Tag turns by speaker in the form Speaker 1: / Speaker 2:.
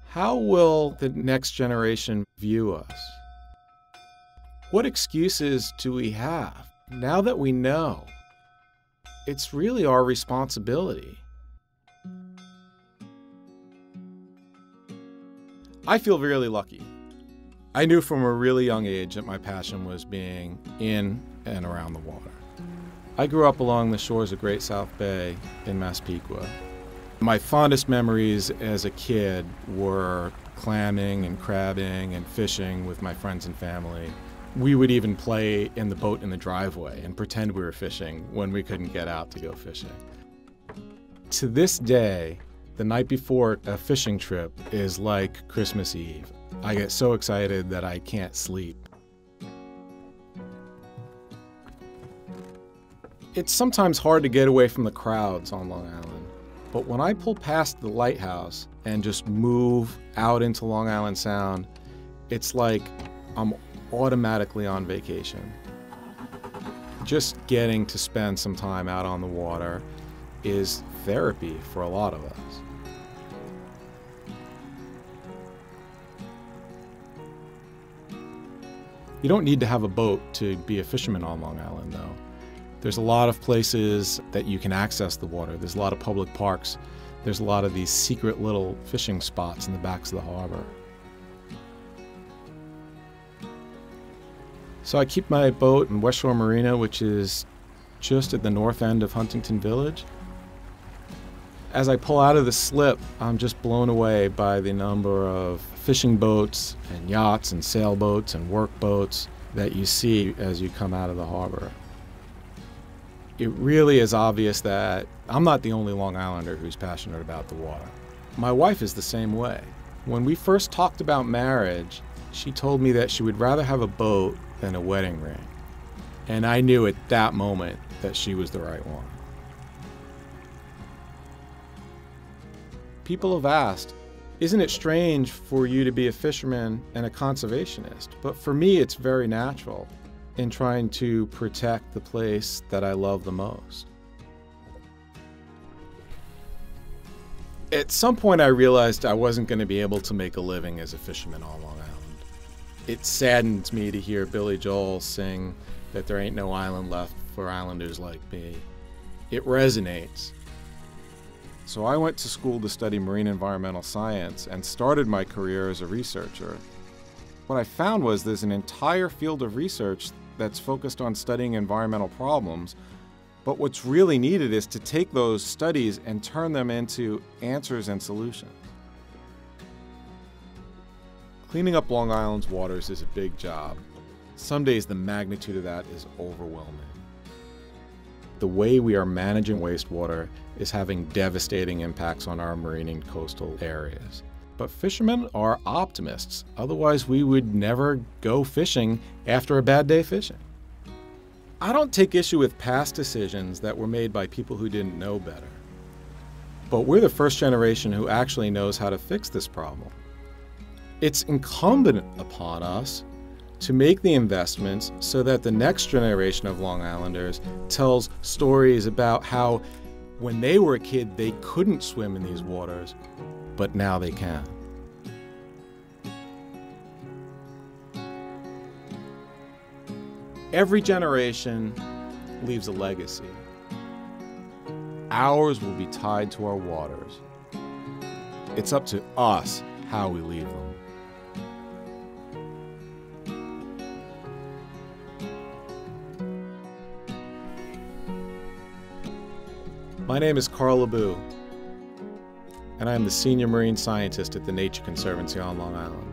Speaker 1: How will the next generation view us? What excuses do we have? Now that we know, it's really our responsibility. I feel really lucky. I knew from a really young age that my passion was being in and around the water. I grew up along the shores of Great South Bay in Massapequa. My fondest memories as a kid were clamming and crabbing and fishing with my friends and family. We would even play in the boat in the driveway and pretend we were fishing when we couldn't get out to go fishing. To this day, the night before a fishing trip is like Christmas Eve. I get so excited that I can't sleep. It's sometimes hard to get away from the crowds on Long Island, but when I pull past the lighthouse and just move out into Long Island Sound, it's like I'm automatically on vacation. Just getting to spend some time out on the water is therapy for a lot of us. You don't need to have a boat to be a fisherman on Long Island, though. There's a lot of places that you can access the water. There's a lot of public parks. There's a lot of these secret little fishing spots in the backs of the harbor. So I keep my boat in West Shore Marina, which is just at the north end of Huntington Village. As I pull out of the slip, I'm just blown away by the number of fishing boats and yachts and sailboats and workboats that you see as you come out of the harbor. It really is obvious that I'm not the only Long Islander who's passionate about the water. My wife is the same way. When we first talked about marriage, she told me that she would rather have a boat than a wedding ring. And I knew at that moment that she was the right one. People have asked, isn't it strange for you to be a fisherman and a conservationist? But for me, it's very natural in trying to protect the place that I love the most. At some point, I realized I wasn't going to be able to make a living as a fisherman on Long Island. It saddens me to hear Billy Joel sing that there ain't no island left for islanders like me. It resonates. So I went to school to study marine environmental science and started my career as a researcher. What I found was there's an entire field of research that's focused on studying environmental problems, but what's really needed is to take those studies and turn them into answers and solutions. Cleaning up Long Island's waters is a big job. Some days the magnitude of that is overwhelming. The way we are managing wastewater is having devastating impacts on our marine and coastal areas. But fishermen are optimists, otherwise we would never go fishing after a bad day fishing. I don't take issue with past decisions that were made by people who didn't know better. But we're the first generation who actually knows how to fix this problem. It's incumbent upon us to make the investments so that the next generation of Long Islanders tells stories about how when they were a kid they couldn't swim in these waters, but now they can. Every generation leaves a legacy. Ours will be tied to our waters. It's up to us how we leave them. My name is Carl Lobue, and I am the Senior Marine Scientist at the Nature Conservancy on Long Island.